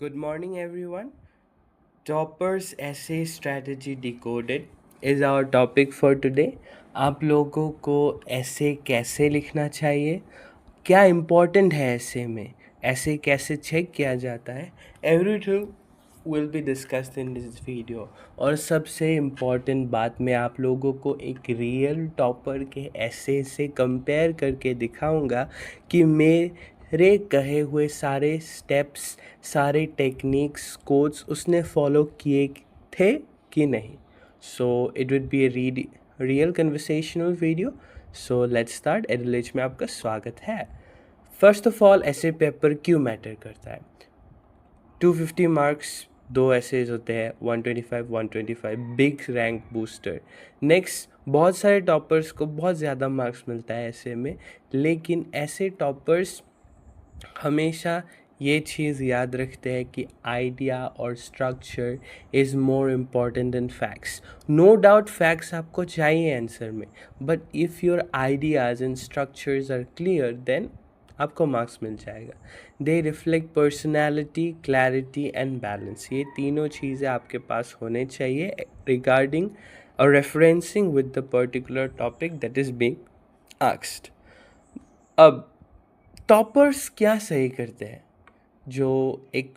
Good morning, everyone. Toppers Essay Strategy Decoded is our topic for today. आप लोगों को ऐसे कैसे लिखना चाहिए, क्या इम्पोर्टेंट है ऐसे में, ऐसे कैसे चेक किया जाता है, everything will be discussed in this video. और सबसे इम्पॉर्टेंट बात, मैं आप लोगों को एक रियल टॉपर के ऐसे से कंपेयर करके दिखाऊंगा कि मेरे कहे हुए सारे स्टेप्स, सारे टेक्निक्स, कोड्स उसने फॉलो किए थे कि नहीं। So it would be a real conversational video. So let's start. एडलेज में आपका स्वागत है। फर्स्ट ऑफ ऑल, ऐसे पेपर क्यों मैटर करता है? 250 मार्क्स, दो ऐसेज होते हैं, 125 बिग रैंक बूस्टर। नेक्स्ट, बहुत सारे टॉपर्स को बहुत ज़्यादा मार्क्स मिलता है ऐसे में, लेकिन ऐसे टॉपर्स हमेशा ये चीज़ याद रखते हैं कि आइडिया और structure is more important than facts. No doubt facts आपको चाहिए आंसर में, but if your ideas and structures are clear then आपको मार्क्स मिल जाएगा। They reflect personality, clarity and balance. ये तीनों चीज़ें आपके पास होने चाहिए रिगार्डिंग और referencing with the particular topic that is being asked. अब टॉपर्स क्या सही करते हैं जो एक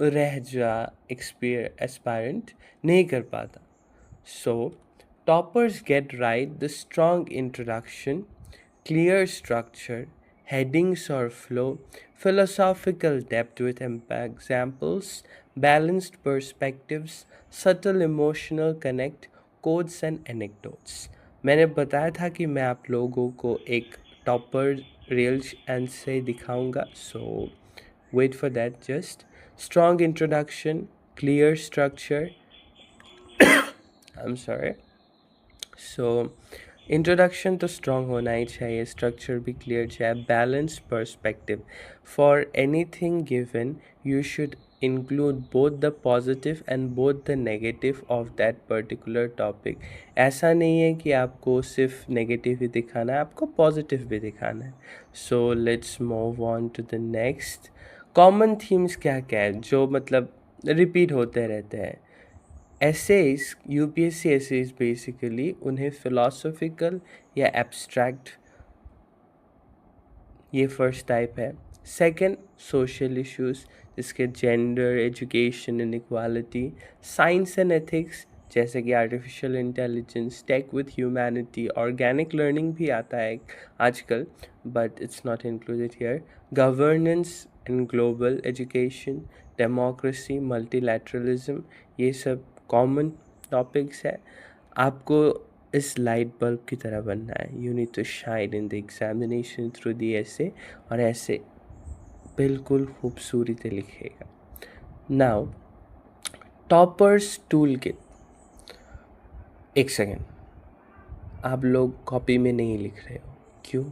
रह जा एस्पायरेंट नहीं कर पाता? So toppers get right the strong introduction, clear structure, headings or flow, philosophical depth with examples, balanced perspectives, subtle emotional connect, quotes and anecdotes. मैंने बताया था कि मैं आप लोगों को एक टॉपर रियल एंड से दिखाऊंगा, so wait for that. Just strong introduction, clear structure, I am sorry. So introduction तो स्ट्रॉन्ग होना ही चाहिए, स्ट्रक्चर भी क्लियर चाहिए, balance perspective. For anything given you should include both the positive and both the negative of that particular topic. ऐसा नहीं है कि आपको सिर्फ नेगेटिव ही दिखाना है, आपको पॉजिटिव भी दिखाना है। So let's move on to the next. Common themes क्या क्या है जो मतलब रिपीट होते रहते हैं? एसेज, यूपीएससी एसेज बेसिकली उन्हें फिलोसॉफिकल या एब्स्ट्रैक्ट, ये फर्स्ट टाइप है। सेकंड, सोशल इश्यूज जिसके gender, education, inequality, science and ethics जैसे कि artificial intelligence, tech with humanity, organic learning भी आता है आजकल but it's not included here. Governance and global education, democracy, multilateralism, ये सब कॉमन टॉपिक्स है। आपको इस लाइट बल्ब की तरह बनना है। You need to shine in the examination through the essay, और ऐसे बिल्कुल खूबसूरती लिखेगा। Now toppers tool kit. एक सेकेंड, आप लोग कॉपी में नहीं लिख रहे हो, क्यों?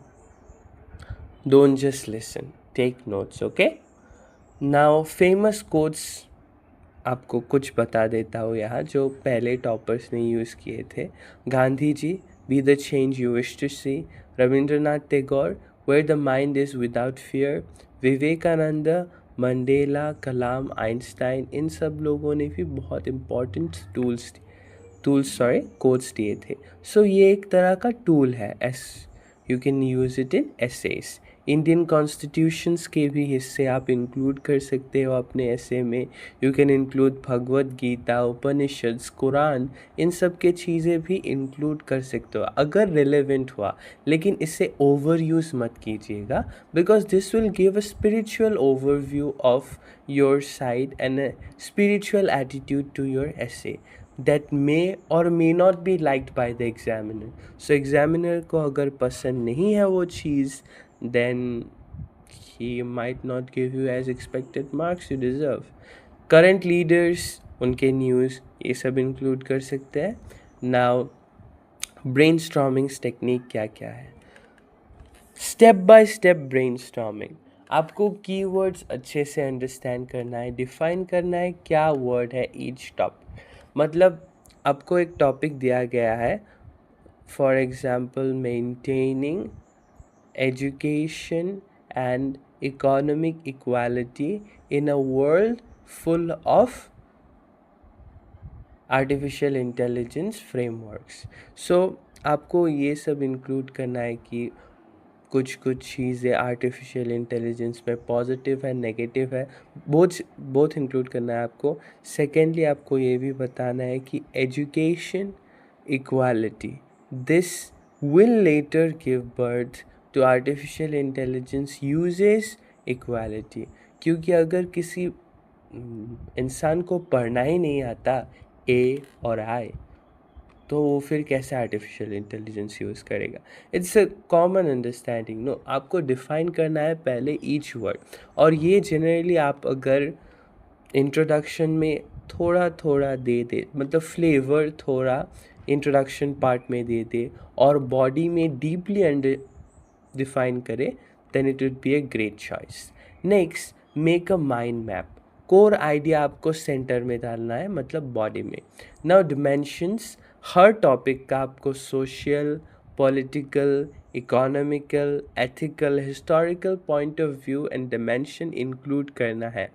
Don't just listen, take notes, okay? Now famous quotes आपको कुछ बता देता हूँ यहाँ, जो पहले टॉपर्स ने यूज़ किए थे। Gandhi ji, be the change you wish to see. Rabindranath Tagore, where the mind is without fear. Vivekananda, Mandela, Kalam, Einstein, इन सब लोगों ने भी बहुत इम्पोर्टेंट कोड्स दिए थे। सो ये एक तरह का टूल है, you can use it in essays. Indian constitutions के भी हिस्से आप इंक्लूड कर सकते हो अपने ऐसे में। You can include Bhagavad Gita, Upanishads, Quran, इन सब के चीज़ें भी इंक्लूड कर सकते हो अगर रिलेवेंट हुआ। लेकिन इसे ओवर यूज़ मत कीजिएगा, because this will give a spiritual overview of your side and a spiritual attitude to your essay that may or may not be liked by the examiner. So examiner को अगर पसंद नहीं है वो चीज़, then he might not give you as expected marks you deserve. Current leaders, उनके news, ये सब include कर सकते हैं। Now brainstorming टेक्निक क्या क्या है? Step by step brainstorming. आपको कीवर्ड्स अच्छे से अंडरस्टैंड करना है, डिफाइन करना है क्या वर्ड है ईच टॉपिक। मतलब आपको एक टॉपिक दिया गया है, for example maintaining education and economic equality in a world full of artificial intelligence frameworks. So आपको ये सब इंक्लूड करना है कि कुछ कुछ चीज़ें आर्टिफिशियल इंटेलिजेंस में पॉजिटिव है, नेगेटिव है, बोथ बोथ इंक्लूड करना है आपको. सेकेंडली आपको ये भी बताना है कि education equality, this will later give birth to artificial intelligence uses equality. क्योंकि अगर किसी इंसान को पढ़ना ही नहीं आता ए और आई, तो वो फिर कैसे आर्टिफिशियल इंटेलिजेंस यूज़ करेगा. It's a common understanding. No, आपको डिफाइन करना है पहले ईच वर्ड. और ये जनरली आप अगर इंट्रोडक्शन में थोड़ा थोड़ा दे दे, मतलब फ्लेवर थोड़ा इंट्रोडक्शन पार्ट में दे दे और बॉडी में डीपली अंडर डिफाइन करे, then it would be a great choice. Next, make a mind map. Core idea आपको सेंटर में डालना है, मतलब बॉडी में. नाउ डिमेंशंस, हर टॉपिक का आपको social, political, economical, ethical, historical point of view and dimension include करना है.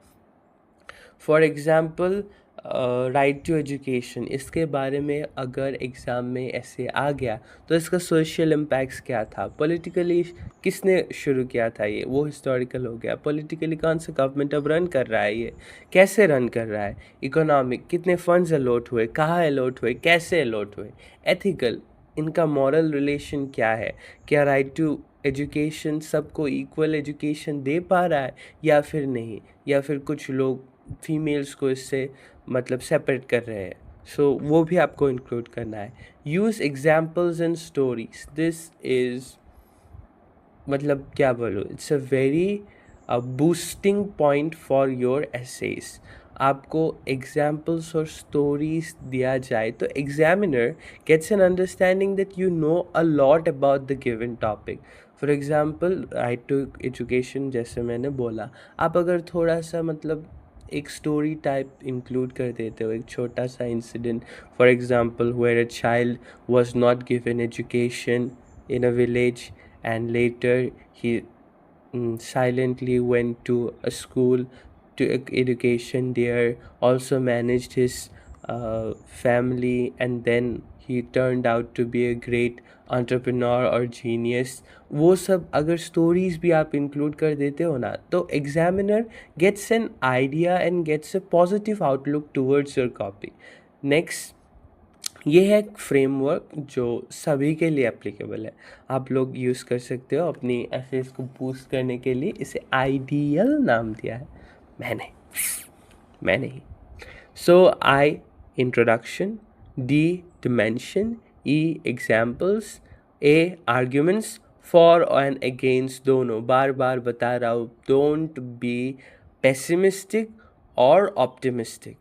For example, right to education, इसके बारे में अगर एग्ज़ाम में ऐसे आ गया तो इसका सोशल इम्पैक्ट्स क्या था, पॉलिटिकली किसने शुरू किया था ये, वो हिस्टोरिकल हो गया. पॉलिटिकली कौन सा गवर्नमेंट अब रन कर रहा है, ये कैसे रन कर रहा है. इकोनॉमिक, कितने फंड्स अलॉट हुए, कहाँ अलॉट हुए, कैसे अलॉट हुए. एथिकल, इनका मॉरल रिलेशन क्या है, क्या राइट टू एजुकेशन सबको इक्वल एजुकेशन दे पा रहा है या फिर नहीं, या फिर कुछ लोग फीमेल्स को इससे मतलब सेपरेट कर रहे हैं. सो वो भी आपको इंक्लूड करना है. Use examples and stories, this is मतलब क्या बोलूँ, it's a very boosting point for your essays. आपको एग्जाम्पल्स और स्टोरीज दिया जाए तो examiner gets an understanding that you know a lot about the given topic. For example, right to education जैसे मैंने बोला, आप अगर थोड़ा सा मतलब एक स्टोरी टाइप इंक्लूड कर देते हो, एक छोटा सा incident, for example where a child was not given education in a village and later he silently went to a school to education there, also managed his family, and then he turned out to be a great entrepreneur or genius. वो सब अगर stories भी आप include कर देते हो ना, तो examiner gets an idea and gets a positive outlook towards your copy. Next, ये है एक फ्रेमवर्क जो सभी के लिए एप्लीकेबल है. आप लोग यूज़ कर सकते हो अपनी एसेस को बूस्ट करने के लिए. इसे आइडियल नाम दिया है मैंने ही. So I, introduction, D, dimension, E, examples, A, arguments, for and against दोनों. बार बार बता रहा हूँ, डोंट बी पेसिमिस्टिक और ऑप्टिमिस्टिक,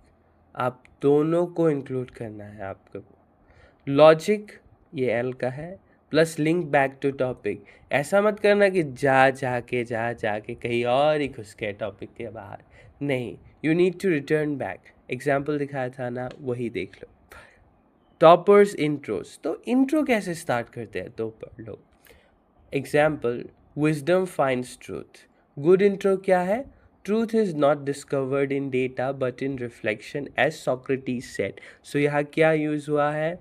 आप दोनों को इंक्लूड करना है आपको. लॉजिक, ये एल का है, plus link back to topic. ऐसा मत करना कि जा जाके कहीं और ही घुस गए टॉपिक के बाहर. नहीं, you need to return back. Example दिखाया था ना, वही देख लो. टॉपर्स इंट्रोस, तो इंट्रो कैसे स्टार्ट करते हैं टॉपर लोग. Example, wisdom finds truth. Good intro क्या है, truth is not discovered in data but in reflection as Socrates said. So यहाँ क्या यूज हुआ है,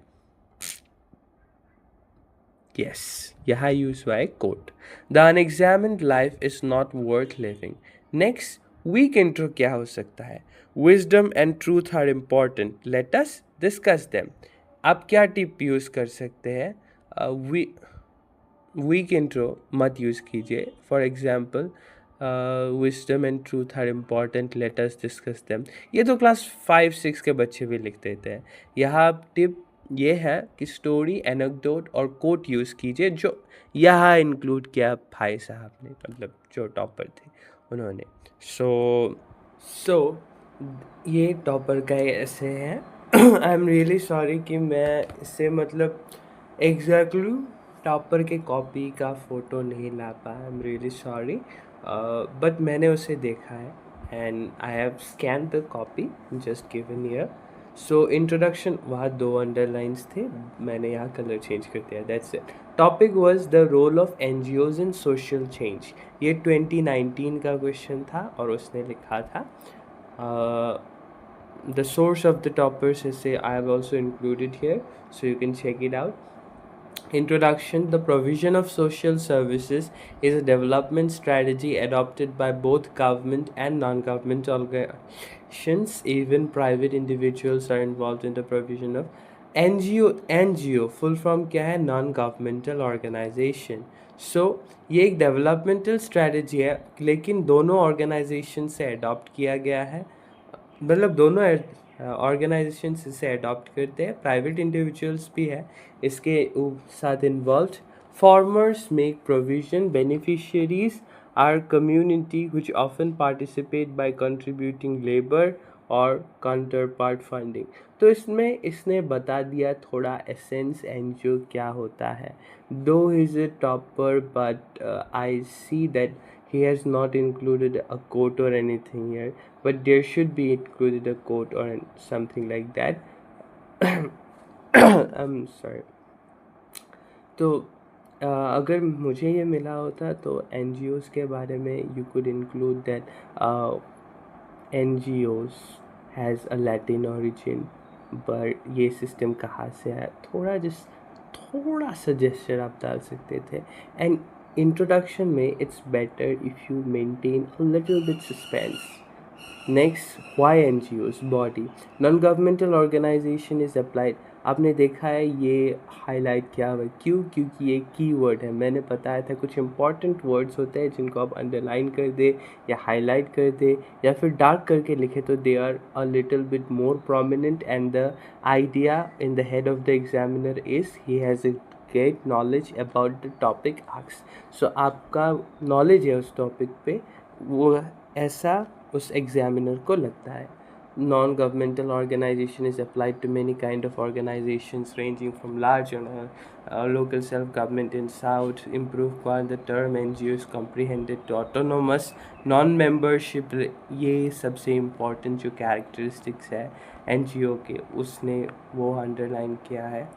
यस, यहाँ यूज हुआ है quote. The unexamined life is not worth living. Next, weak intro क्या हो सकता है, wisdom and truth are important, let us discuss them. आप क्या टिप यूज कर सकते हैं, वीक इंट्रो मत यूज़ कीजिए. For example, wisdom and truth are important, let us discuss them. ये तो क्लास 5-6 के बच्चे भी लिख देते हैं. यहाँ टिप ये है कि स्टोरी, एनेक्डोट और कोट यूज़ कीजिए, जो यहाँ इंक्लूड किया भाई साहब ने, मतलब जो टॉपर थे उन्होंने. सो ये टॉपर का ऐसे है. आई एम रियली सॉरी कि मैं इससे मतलब एग्जैक्टली टॉपर के कॉपी का फ़ोटो नहीं ला पाया. I am really sorry, but मैंने उसे देखा है and I have scan the copy just given here. So introduction, वहाँ 2 अंडरलाइंस थे, मैंने यहाँ कलर चेंज कर दिया, that's it. Topic was the role of NGOs in social change. ये 2019 का क्वेश्चन था और उसने लिखा था। The source of the topper's essay I have also included here, so you can check it out. Introduction. The provision of social services is a development strategy adopted by both government and non-government organizations. Even private individuals are involved in the provision of NGO full form क्या है? Non-governmental organization. So ये एक developmental strategy है, लेकिन दोनों organization से adopt किया गया है। मतलब दोनों ऑर्गेनाइजेशन इसे अडॉप्ट करते हैं, प्राइवेट इंडिविजुअल्स भी है इसके साथ involve. Farmers make provision, beneficiaries or community which often participate by contributing labour और काउंटर पार्ट फंडिंग। तो इसमें इसने बता दिया थोड़ा एसेंस एनजीओ क्या होता है। दो is a topper but I see that he has not included a quote or anything here, but there should be included a quote or something like that. I'm sorry. तो अगर मुझे ये मिला होता तो एन के बारे में you could include that N has a Latin origin, but ये सिस्टम कहाँ से आया, थोड़ा सजेशन आप डाल सकते थे। एंड इंट्रोडक्शन में it's better if you maintain a little bit suspense. Next, why NGOs body non governmental organisation is applied. आपने देखा है ये हाईलाइट किया हुआ, क्यों? क्योंकि ये कीवर्ड है। मैंने बताया था कुछ इंपॉर्टेंट वर्ड्स होते हैं जिनको आप अंडरलाइन कर दे या हाईलाइट कर दे या फिर डार्क करके लिखे तो they are a little bit more prominent, and the idea in the head of the examiner is he has a great knowledge about the topic asked. So आपका नॉलेज है उस टॉपिक पे, वो ऐसा उस एग्जामिनर को लगता है। Non governmental organisation is applied to many kind of organisations ranging from large local self-government in South, improved while the term NGO is comprehended to autonomous non-membership। ये सबसे इम्पोर्टेंट जो कैरेक्टरिस्टिक्स है NGO के, उसने वो अंडरलाइन किया है।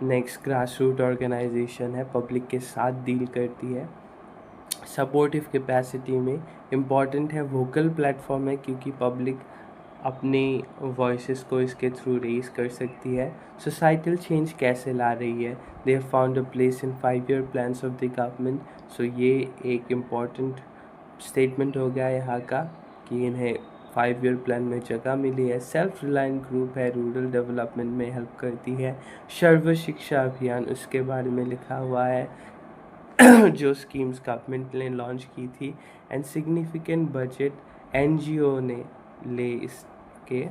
Next, grass root organisation है, पब्लिक के साथ डील करती है। सपोर्टिव कैपेसिटी में इम्पॉर्टेंट है, वोकल प्लेटफॉर्म है क्योंकि पब्लिक अपनी वॉइसेस को इसके थ्रू रेज कर सकती है। सोसाइटल चेंज कैसे ला रही है? They have found a place in 5-year plans of the government. So ये एक इम्पॉर्टेंट स्टेटमेंट हो गया यहाँ का कि इन्हें 5-year प्लान में जगह मिली है। सेल्फ रिलायंट ग्रुप है, रूरल डेवलपमेंट में हेल्प करती है। सर्व शिक्षा अभियान, उसके बारे में लिखा हुआ है जो स्कीम्स गवर्नमेंट ने लॉन्च की थी। एंड सिग्निफिकेंट बजट NGO ने ले इसके,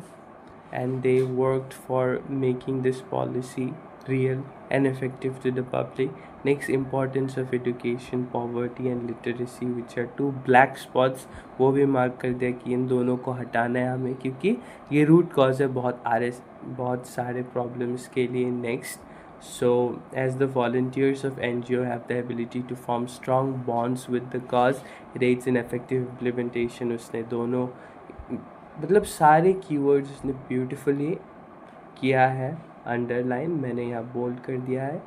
and they worked for making this policy real and effective to the public. Next, importance of education, poverty and literacy, which are two black spots, वो भी mark कर दिया कि इन दोनों को हटाना है हमें क्योंकि ये रूट कॉज है बहुत सारे प्रॉब्लम्स के लिए। Next, so as the volunteers of NGO have the ability to form strong bonds with the cause, it aids in effective implementation। उसने दोनों मतलब सारे कीवर्ड्स उसने ब्यूटीफुली किया है अंडरलाइन, मैंने यहाँ बोल्ड कर दिया है।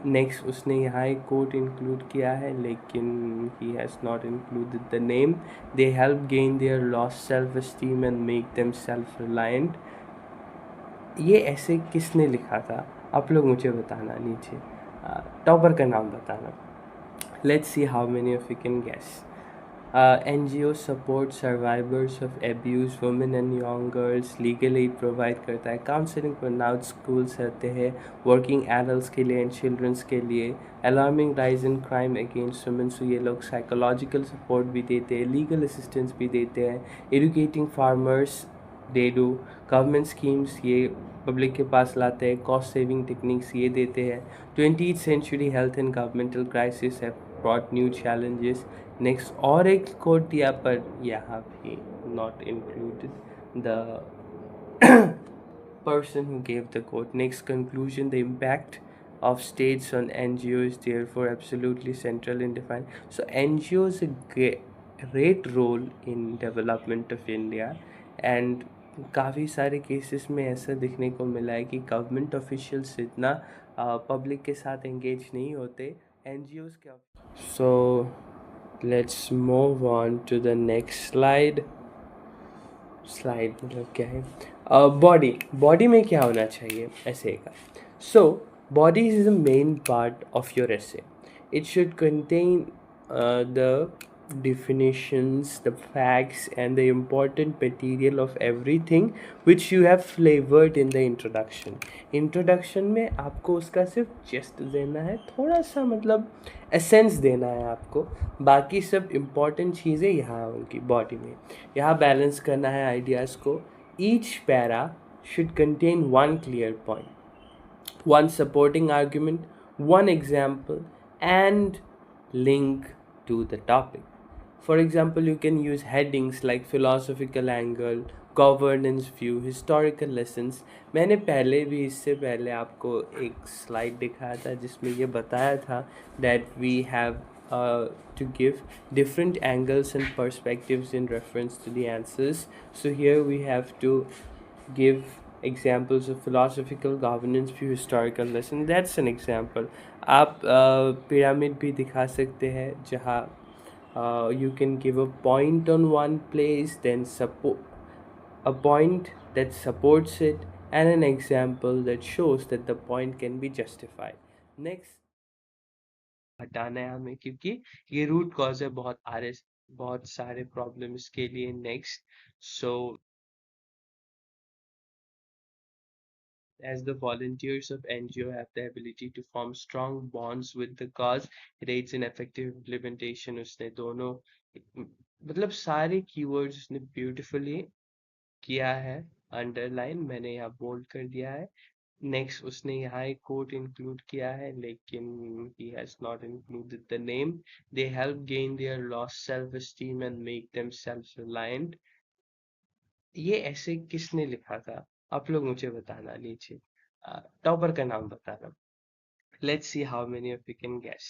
नेक्स्ट, उसने यहाँ एक कोट इंक्लूड किया है लेकिन he has not included the name. They help gain their lost self esteem and make them self reliant. ये ऐसे किसने लिखा था? आप लोग मुझे बताना नीचे, टॉपर का नाम बताना। Let's see how many of you can guess. NGO support survivors of abuse, women and young girls, legal aid provide करता है, काउंसलिंग बर्नआउट स्कूल्स रहते हैं वर्किंग एडल्ट्स के लिए एंड चिल्ड्रंस के लिए, alarming rise in crime against women, so ये लोग साइकोलॉजिकल सपोर्ट भी देते हैं, लीगल असिस्टेंस भी देते हैं, educating farmers they do, government schemes ये पब्लिक के पास लाते हैं, कॉस्ट सेविंग टेक्निक्स ये देते हैं। 20th century health and governmental crisis have brought new challenges. Next, और एक कोट दिया पर यहाँ भी not included the person who gave the quote. Next, conclusion, the impact of states on NGO is therefore absolutely central and defined. So NGOs a great role in development of India, and काफ़ी सारे cases में ऐसा देखने को मिला है कि government officials इतना पब्लिक के साथ एंगेज नहीं होते, एनजीओज के। So let's move on to the next slide. Slide मतलब क्या है? बॉडी बॉडी में क्या होना चाहिए ऐसे का? So body is the main part of your essay. It should contain the definitions, the facts, and the important material of everything which you have flavored in the introduction. Introduction में आपको उसका सिर्फ gist देना है, थोड़ा सा मतलब essence देना है आपको, बाकी सब इम्पॉर्टेंट चीज़ें यहाँ होंगी बॉडी में। यहाँ बैलेंस करना है आइडियाज़ को। Each para should contain one clear point, one supporting argument, one example, and link to the topic. For example, you can use headings like philosophical angle, governance view, historical lessons. मैंने पहले भी इससे पहले आपको एक slide दिखाया था जिसमें ये बताया था that we have to give different angles and perspectives in reference to the answers. So here we have to give examples of philosophical governance view, historical lesson. That's an example. आप pyramid भी दिखा सकते हैं जहाँ you can give a point on one place, then a point that supports it, and an example that shows that the point can be justified. Next हटाना है हमें, क्योंकि ये रूट कॉज है बहुत सारे प्रॉब्लम्स के लिए। Next, so as the volunteers of NGO have the ability to form strong bonds with the cause, it aids in effective implementation. उसने दोनों मतलब सारे keywords उसने beautifully किया है, अंडरलाइन मैंने यहाँ बोल्ड कर दिया है। नेक्स्ट, उसने यहाँ एक कोट इंक्लूड किया है लेकिन he has not included the name. They help gain their lost self-esteem and make them self-reliant. ये ऐसे किसने लिखा था? आप लोग मुझे बताना नीचे, टॉपर का नाम बताना। Let's see how many of you can guess.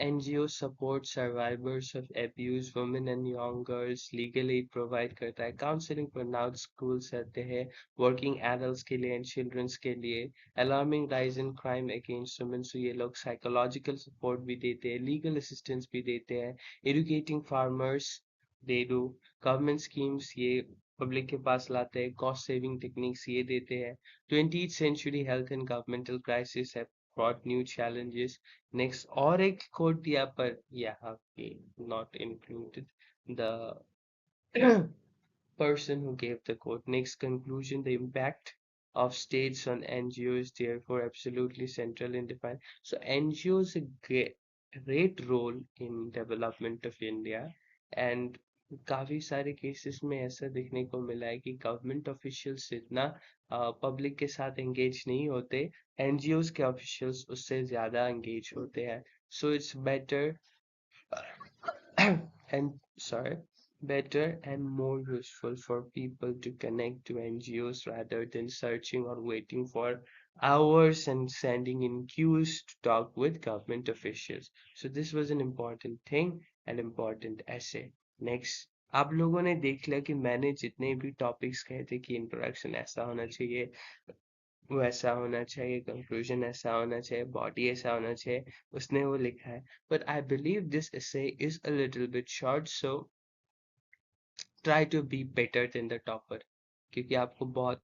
NGO support survivors of abuse, women and young girls, legal aid provide करता है, counseling burnout schools रहते हैं, working adults के लिए and children's के लिए, alarming rise in crime against women, so ये लोग psychological support भी देते हैं, legal assistance भी देते हैं, educating farmers, they do, government schemes ये पब्लिक के पास लाते हैं, cost saving techniques ये देते हैं, 20th century health and governmental crisis have brought new challenges. Next, और एक quote दिया पर यहाँ पे not included the person who gave the quote. Next, conclusion, the impact of states on NGOs therefore absolutely central and defined. So NGOs a great role in development of India, and काफी सारे cases में ऐसा देखने को मिला है कि government officials इतना पब्लिक के साथ एंगेज नहीं होते, एनजीओज के ऑफिशियल्स उससे ज़्यादा एंगेज होते हैं. So it's better and sorry, better and more useful for people to connect to NGOs rather than searching or waiting for hours and sending in queues to talk with government officials. So this was an important thing, an important essay. Next, आप लोगों ने देख लिया कि मैंने जितने भी topics कहे थे कि इंट्रोडक्शन ऐसा होना चाहिए, वैसा होना चाहिए, कंक्लूजन ऐसा होना चाहिए, बॉडी ऐसा होना चाहिए, उसने वो लिखा है. But I believe this essay is a little bit short, so try to be better than the topper, क्योंकि आपको बहुत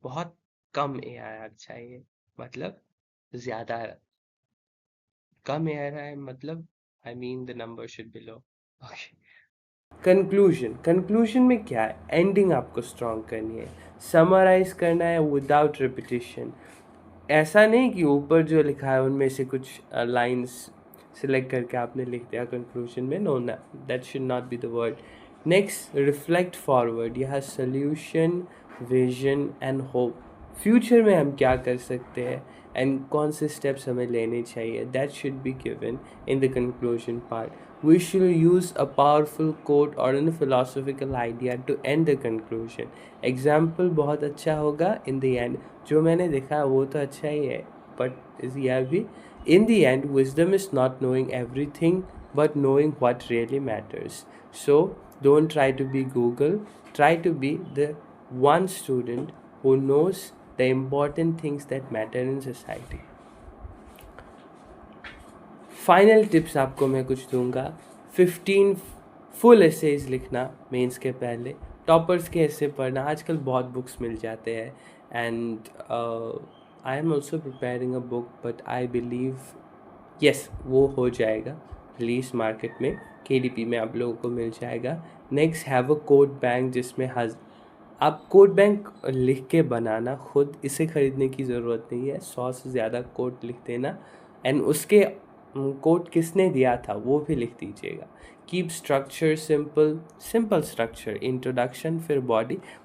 बहुत कम ARR चाहिए, मतलब ज्यादा कम ARR मतलब I mean the number should be low. Okay. Conclusion में क्या है? एंडिंग आपको स्ट्रॉन्ग करनी है, समराइज करना है विदाउट रिपीटिशन. ऐसा नहीं कि ऊपर जो लिखा है उनमें से कुछ लाइंस सिलेक्ट करके आपने लिख दिया कंक्लूजन में. नो ना, that should not be the word. Next, reflect forward. यह solution, vision and hope. Future में हम क्या कर सकते हैं एंड कौन से स्टेप्स हमें लेने चाहिए, that should be given in the conclusion part. We should use a powerful quote or a philosophical idea to end the conclusion. Example बहुत अच्छा होगा in the end. जो मैंने देखा वो तो अच्छा ही है, but यह भी in the end wisdom is not knowing everything but knowing what really matters. So Don't try to be Google. Try to be the one student who knows the important things that matter in society. Final tips आपको मैं कुछ दूंगा. 15 full essays लिखना mains के पहले. Toppers के ऐसे पढ़ना. आजकल बहुत बुक्स मिल जाते हैं. And I am also preparing a book, but I believe yes वो हो जाएगा रिलीज मार्केट में. KDP में आप लोगों को मिल जाएगा. Next, have a code bank जिसमें आप कोड बैंक लिख के बनाना खुद. इसे ख़रीदने की ज़रूरत नहीं है. 100 से ज़्यादा कोड लिख देना. एंड उसके कोड किसने दिया था वो भी लिख दीजिएगा. Keep structure simple. Simple structure. Introduction, फिर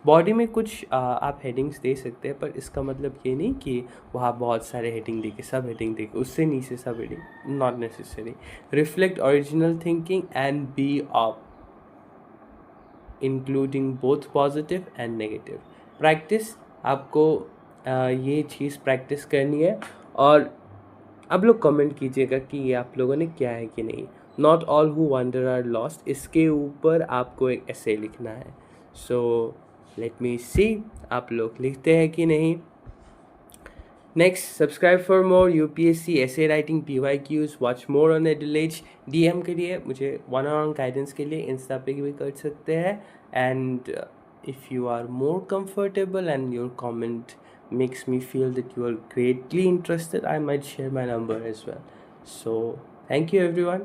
बॉडी में कुछ आप हेडिंग्स दे सकते हैं, पर इसका मतलब ये नहीं कि वहाँ बहुत सारे हेडिंग देके सब हेडिंग देके उससे नीचे सब heading. Not necessary. Reflect original thinking and be of, including both positive and negative. Practice. आपको ये चीज़ प्रैक्टिस करनी है. और आप लोग कमेंट कीजिएगा कि ये आप लोगों ने किया है कि नहीं. Not all who wander are lost, इसके ऊपर आपको एक ऐसे लिखना है. सो लेट मी सी आप लोग लिखते हैं कि नहीं. Next, subscribe for more UPSC ऐसे writing PYQs. Watch more on एडिलेज. DM करिए मुझे वन-on-one गाइडेंस के लिए. इंस्टा पे भी कर सकते हैं. And if you are more comfortable and your comment makes me feel that you are greatly interested, I might share my number as well. So thank you everyone.